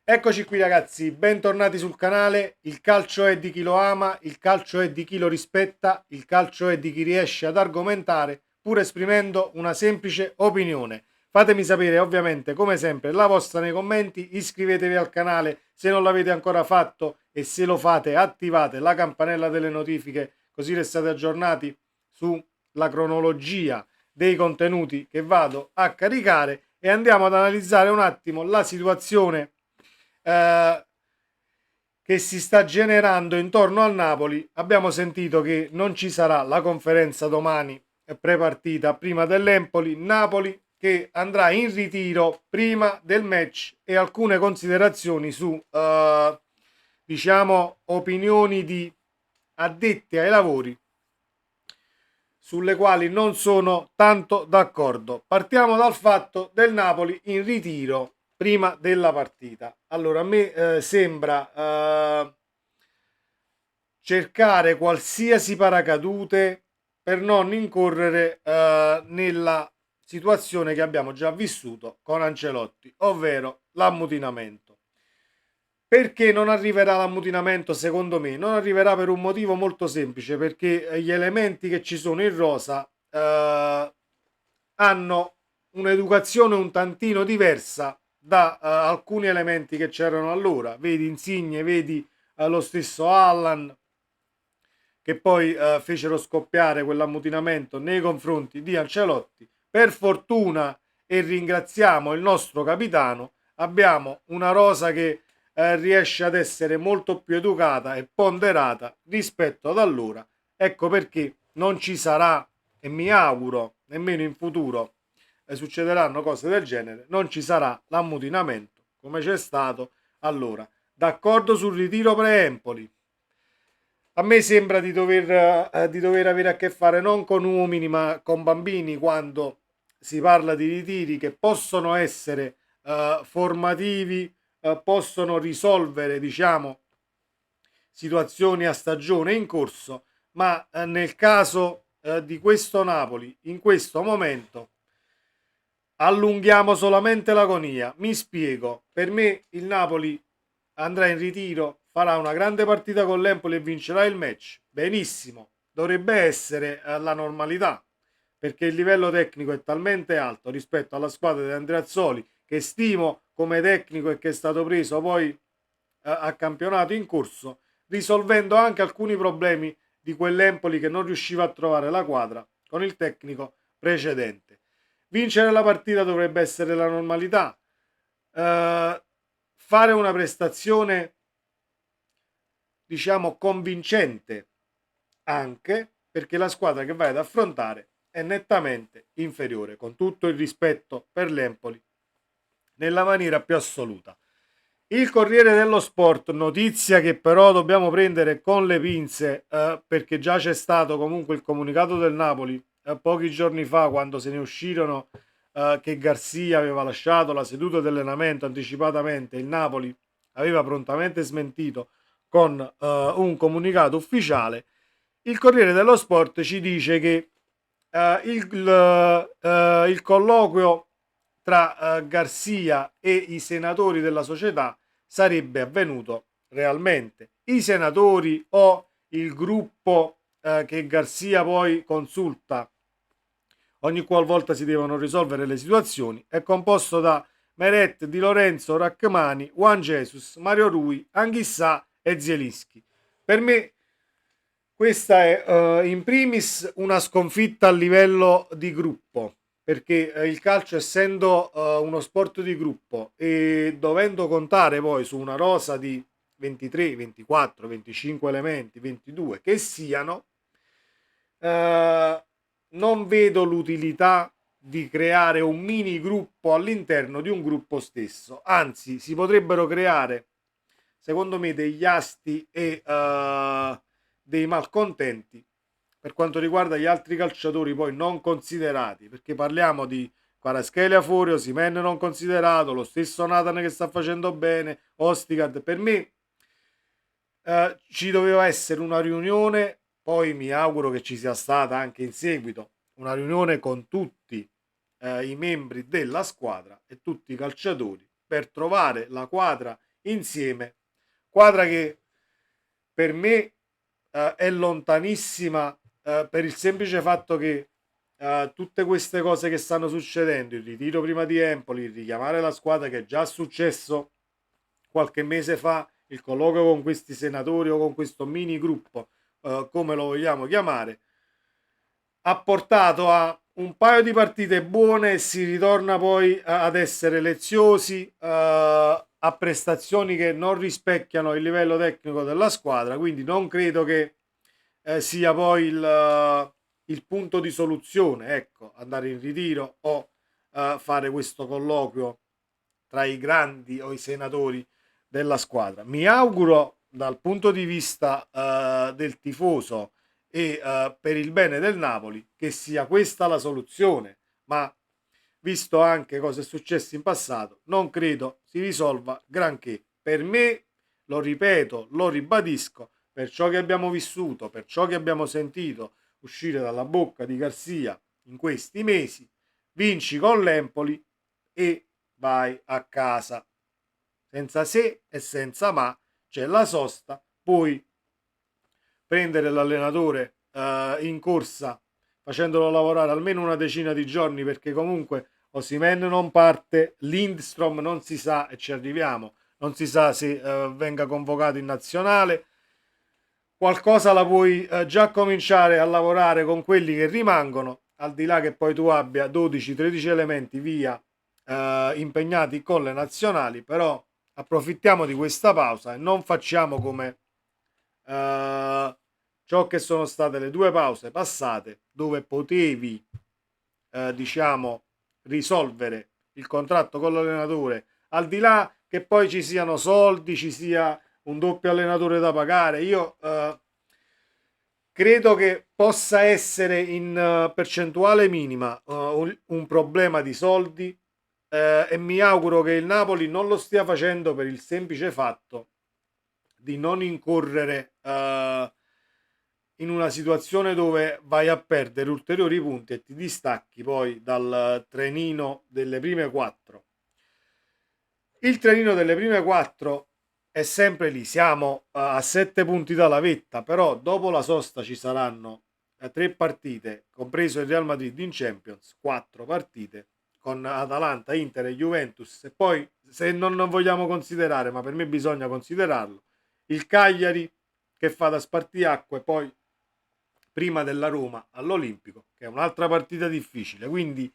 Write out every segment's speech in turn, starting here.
Eccoci qui ragazzi, bentornati sul canale. Il calcio è di chi lo ama, il calcio è di chi lo rispetta, il calcio è di chi riesce ad argomentare pur esprimendo una semplice opinione. Fatemi sapere ovviamente come sempre la vostra nei commenti, iscrivetevi al canale se non l'avete ancora fatto e se lo fate attivate la campanella delle notifiche così restate aggiornati sulla cronologia dei contenuti che vado a caricare e andiamo ad analizzare un attimo la situazione eh, che si sta generando intorno al Napoli. Abbiamo sentito che non ci sarà la conferenza domani prepartita prima dell'Empoli. Napoli che andrà in ritiro prima del match e alcune considerazioni su diciamo opinioni di addetti ai lavori sulle quali non sono tanto d'accordo. Partiamo dal fatto del Napoli in ritiro prima della partita. Allora, a me sembra cercare qualsiasi paracadute per non incorrere nella situazione che abbiamo già vissuto con Ancelotti, ovvero l'ammutinamento. Perché non arriverà l'ammutinamento? Secondo me non arriverà per un motivo molto semplice, perché gli elementi che ci sono in rosa hanno un'educazione un tantino diversa da alcuni elementi che c'erano allora. Vedi Insigne, vedi lo stesso Allan, che poi fecero scoppiare quell'ammutinamento nei confronti di Ancelotti. Per fortuna, e ringraziamo il nostro capitano, abbiamo una rosa che riesce ad essere molto più educata e ponderata rispetto ad allora. Ecco perché non ci sarà, e mi auguro nemmeno in futuro succederanno cose del genere, non ci sarà l'ammutinamento come c'è stato allora. D'accordo sul ritiro pre-Empoli. A me sembra di dover avere a che fare non con uomini ma con bambini quando si parla di ritiri che possono essere formativi, possono risolvere, diciamo, situazioni a stagione in corso, ma nel caso di questo Napoli, in questo momento, allunghiamo solamente l'agonia. Mi spiego, per me il Napoli andrà in ritiro, farà una grande partita con l'Empoli e vincerà il match. Benissimo, dovrebbe essere la normalità, perché il livello tecnico è talmente alto rispetto alla squadra di Andreazzoli, che stimo come tecnico e che è stato preso poi a campionato in corso, risolvendo anche alcuni problemi di quell'Empoli che non riusciva a trovare la quadra con il tecnico precedente. Vincere la partita dovrebbe essere la normalità. Fare una prestazione, diciamo, convincente anche perché la squadra che vai ad affrontare è nettamente inferiore, con tutto il rispetto per l'Empoli, nella maniera più assoluta. Il Corriere dello Sport, notizia che però dobbiamo prendere con le pinze perché già c'è stato comunque il comunicato del Napoli pochi giorni fa quando se ne uscirono che Garzia aveva lasciato la seduta di allenamento anticipatamente, il Napoli aveva prontamente smentito con un comunicato ufficiale. Il Corriere dello Sport ci dice che il colloquio tra Garzia e i senatori della società sarebbe avvenuto realmente. I senatori o il gruppo che Garzia poi consulta ogni qualvolta si devono risolvere le situazioni è composto da Meret, Di Lorenzo, Rachmani, Juan Jesus, Mario Rui, Anghissà e Zielinski. Per me questa è in primis una sconfitta a livello di gruppo, perché il calcio essendo uno sport di gruppo e dovendo contare poi su una rosa di 23, 24, 25 elementi, 22 che siano, eh, non vedo l'utilità di creare un mini gruppo all'interno di un gruppo stesso, anzi si potrebbero creare secondo me degli asti e dei malcontenti per quanto riguarda gli altri calciatori poi non considerati, perché parliamo di Kvaratskhelia fuori, Osimhen non considerato, lo stesso Nathan che sta facendo bene, Ostigard. Per me ci doveva essere una riunione, poi mi auguro che ci sia stata anche in seguito una riunione con tutti i membri della squadra e tutti i calciatori per trovare la quadra insieme. Squadra che per me è lontanissima per il semplice fatto che tutte queste cose che stanno succedendo, il ritiro prima di Empoli, il richiamare la squadra che è già successo qualche mese fa, il colloquio con questi senatori o con questo mini gruppo, come lo vogliamo chiamare, ha portato a un paio di partite buone e si ritorna poi ad essere leziosi, a prestazioni che non rispecchiano il livello tecnico della squadra, quindi non credo che sia poi il punto di soluzione, ecco, andare in ritiro o fare questo colloquio tra i grandi o i senatori della squadra. Mi auguro dal punto di vista del tifoso e per il bene del Napoli che sia questa la soluzione, ma visto anche cosa è successo in passato, non credo si risolva granché. Per me, lo ripeto, lo ribadisco, per ciò che abbiamo vissuto, per ciò che abbiamo sentito uscire dalla bocca di Garzia in questi mesi, vinci con l'Empoli e vai a casa. Senza se e senza ma, c'è la sosta, puoi prendere l'allenatore in corsa facendolo lavorare almeno una decina di giorni, perché comunque Osimhen non parte, Lindstrom non si sa, e ci arriviamo, non si sa se venga convocato in nazionale. Qualcosa la puoi già cominciare a lavorare con quelli che rimangono, al di là che poi tu abbia 12-13 elementi via impegnati con le nazionali, però approfittiamo di questa pausa e non facciamo come ciò che sono state le due pause passate, dove potevi diciamo risolvere il contratto con l'allenatore, al di là che poi ci siano soldi, ci sia un doppio allenatore da pagare. Io credo che possa essere in percentuale minima un problema di soldi, e mi auguro che il Napoli non lo stia facendo per il semplice fatto di non incorrere in una situazione dove vai a perdere ulteriori punti e ti distacchi poi dal trenino delle prime quattro. Il trenino delle prime quattro è sempre lì, siamo a 7 punti dalla vetta, però dopo la sosta ci saranno 3 partite, compreso il Real Madrid in Champions, 4 partite con Atalanta, Inter e Juventus, e poi se non vogliamo considerare, ma per me bisogna considerarlo, il Cagliari che fa da spartiacque poi prima della Roma all'Olimpico, che è un'altra partita difficile, quindi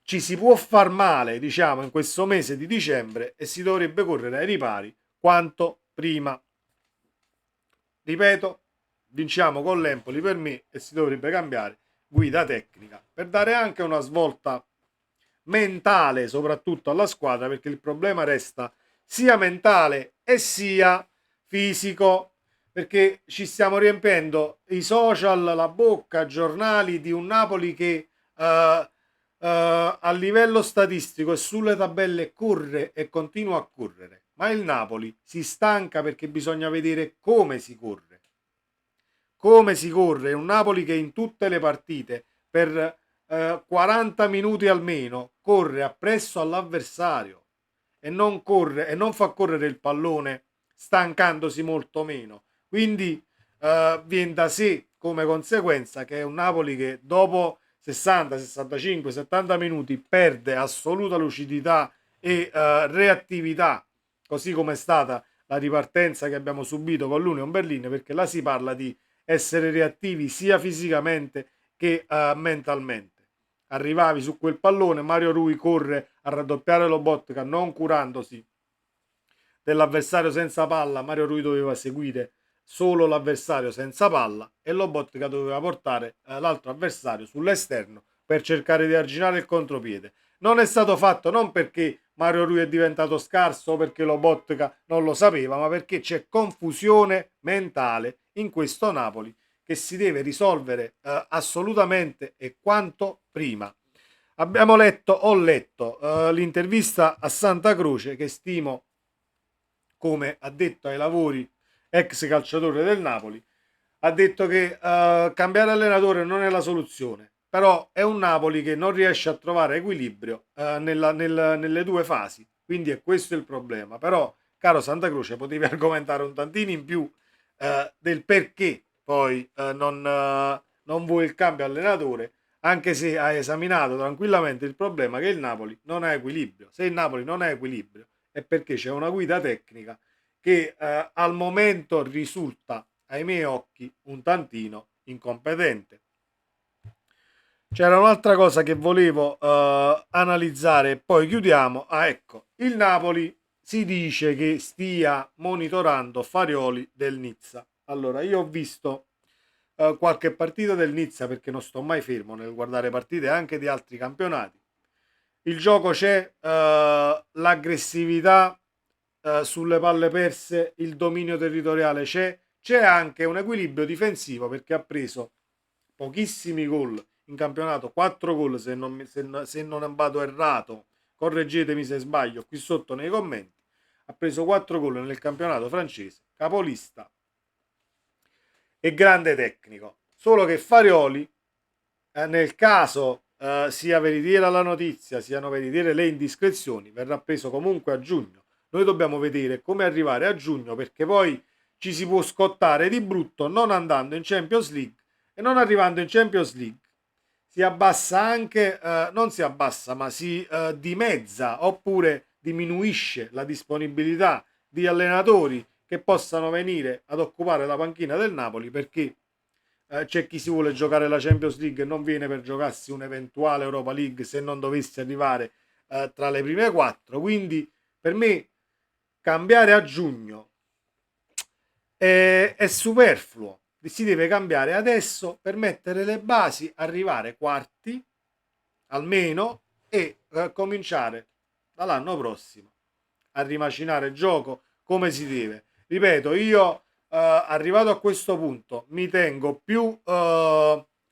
ci si può far male, diciamo, in questo mese di dicembre e si dovrebbe correre ai ripari quanto prima. Ripeto, vinciamo con l'Empoli per me e si dovrebbe cambiare guida tecnica per dare anche una svolta mentale soprattutto alla squadra, perché il problema resta sia mentale e sia fisico, perché ci stiamo riempendo i social, la bocca, giornali di un Napoli che a livello statistico e sulle tabelle corre e continua a correre, ma il Napoli si stanca perché bisogna vedere come si corre. Come si corre, un Napoli che in tutte le partite per 40 minuti almeno corre appresso all'avversario e non corre e non fa correre il pallone stancandosi molto meno. Quindi viene da sé come conseguenza che è un Napoli che dopo 60, 65, 70 minuti perde assoluta lucidità e reattività, così come è stata la ripartenza che abbiamo subito con l'Union Berlin, perché là si parla di essere reattivi sia fisicamente che mentalmente. Arrivavi su quel pallone, Mario Rui corre a raddoppiare Lobotka non curandosi dell'avversario senza palla, Mario Rui doveva seguire solo l'avversario senza palla e Lobotka doveva portare l'altro avversario sull'esterno per cercare di arginare il contropiede. Non è stato fatto non perché Mario Rui è diventato scarso o perché Lobotka non lo sapeva, ma perché c'è confusione mentale in questo Napoli che si deve risolvere assolutamente e quanto prima. Ho letto l'intervista a Santa Croce, che stimo come addetto ai lavori, ex calciatore del Napoli. Ha detto che cambiare allenatore non è la soluzione, però è un Napoli che non riesce a trovare equilibrio nelle due fasi, quindi è questo il problema. Però, caro Santa Croce, potevi argomentare un tantino in più del perché poi non vuoi il cambio allenatore, anche se hai esaminato tranquillamente il problema che il Napoli non ha equilibrio. Se il Napoli non ha equilibrio è perché c'è una guida tecnica che al momento risulta ai miei occhi un tantino incompetente. C'era un'altra cosa che volevo analizzare e poi chiudiamo. Ah, ecco, il Napoli si dice che stia monitorando Farioli del Nizza. Allora, io ho visto qualche partita del Nizza perché non sto mai fermo nel guardare partite anche di altri campionati. Il gioco c'è, l'aggressività sulle palle perse, il dominio territoriale c'è anche un equilibrio difensivo perché ha preso pochissimi gol in campionato, 4 gol se non vado errato, correggetemi se sbaglio qui sotto nei commenti, ha preso 4 gol nel campionato francese, capolista e grande tecnico, solo che Farioli nel caso sia veritiera la notizia, siano veritiere le indiscrezioni, verrà preso comunque a giugno. Noi dobbiamo vedere come arrivare a giugno perché poi ci si può scottare di brutto non andando in Champions League e non arrivando in Champions League. Si abbassa anche, non si abbassa, ma si dimezza oppure diminuisce la disponibilità di allenatori che possano venire ad occupare la panchina del Napoli perché c'è chi si vuole giocare la Champions League e non viene per giocarsi un'eventuale Europa League se non dovesse arrivare tra le prime quattro. Quindi per me cambiare a giugno è superfluo. Si deve cambiare adesso per mettere le basi, arrivare quarti almeno e cominciare dall'anno prossimo a rimacinare il gioco come si deve. Ripeto, io arrivato a questo punto mi tengo più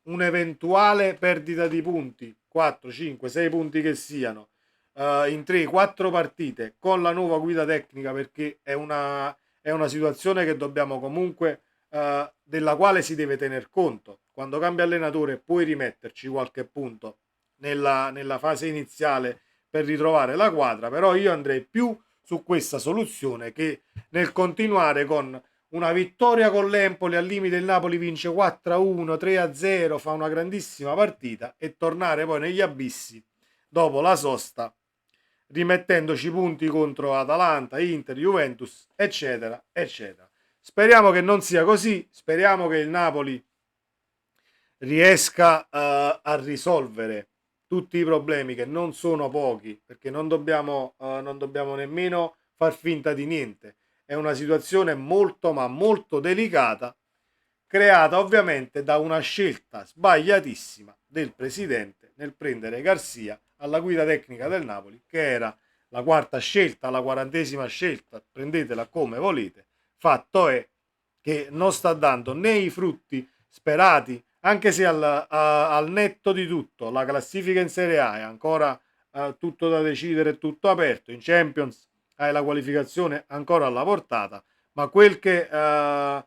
un'eventuale perdita di punti, 4, 5, 6 punti che siano, in 3, 4 partite con la nuova guida tecnica perché è una situazione che dobbiamo comunque, della quale si deve tener conto. Quando cambia allenatore puoi rimetterci qualche punto nella fase iniziale per ritrovare la quadra, però io andrei più su questa soluzione che nel continuare con una vittoria con l'Empoli al limite il Napoli vince 4-1, 3-0, fa una grandissima partita e tornare poi negli abissi dopo la sosta rimettendoci punti contro Atalanta, Inter, Juventus, eccetera, eccetera. Speriamo che non sia così, speriamo che il Napoli riesca a risolvere tutti i problemi che non sono pochi, perché non dobbiamo nemmeno far finta di niente. È una situazione molto ma molto delicata, creata ovviamente da una scelta sbagliatissima del presidente nel prendere Garcia alla guida tecnica del Napoli, che era la quarta scelta, la 40ª scelta, prendetela come volete. Fatto è che non sta dando né i frutti sperati, anche se al netto di tutto la classifica in Serie A è ancora tutto da decidere, tutto aperto. In Champions hai la qualificazione ancora alla portata, ma quel che a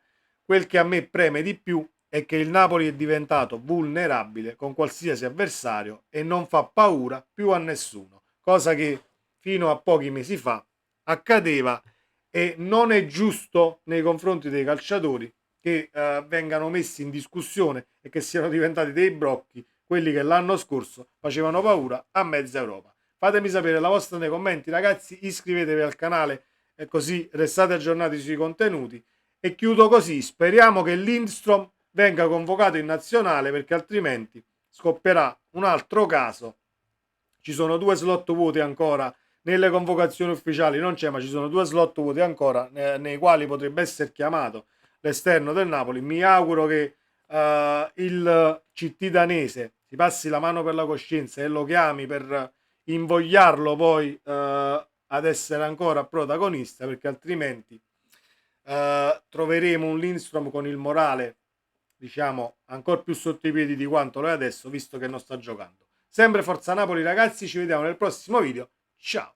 me preme di più è che il Napoli è diventato vulnerabile con qualsiasi avversario e non fa paura più a nessuno, cosa che fino a pochi mesi fa accadeva e non è giusto nei confronti dei calciatori che vengano messi in discussione e che siano diventati dei brocchi quelli che l'anno scorso facevano paura a mezza Europa. Fatemi sapere la vostra nei commenti, ragazzi, iscrivetevi al canale e così restate aggiornati sui contenuti. E chiudo così, speriamo che Lindstrom venga convocato in nazionale perché altrimenti scoppierà un altro caso. Ci sono 2 slot vuoti ancora nelle convocazioni ufficiali, non c'è, ma ci sono 2 slot vuoti ancora nei quali potrebbe essere chiamato l'esterno del Napoli. Mi auguro che il CT danese si passi la mano per la coscienza e lo chiami per invogliarlo poi ad essere ancora protagonista, perché altrimenti troveremo un Lindstrom con il morale, diciamo, ancora più sotto i piedi di quanto lo è adesso, visto che non sta giocando. Sempre Forza Napoli, ragazzi, ci vediamo nel prossimo video. Ciao!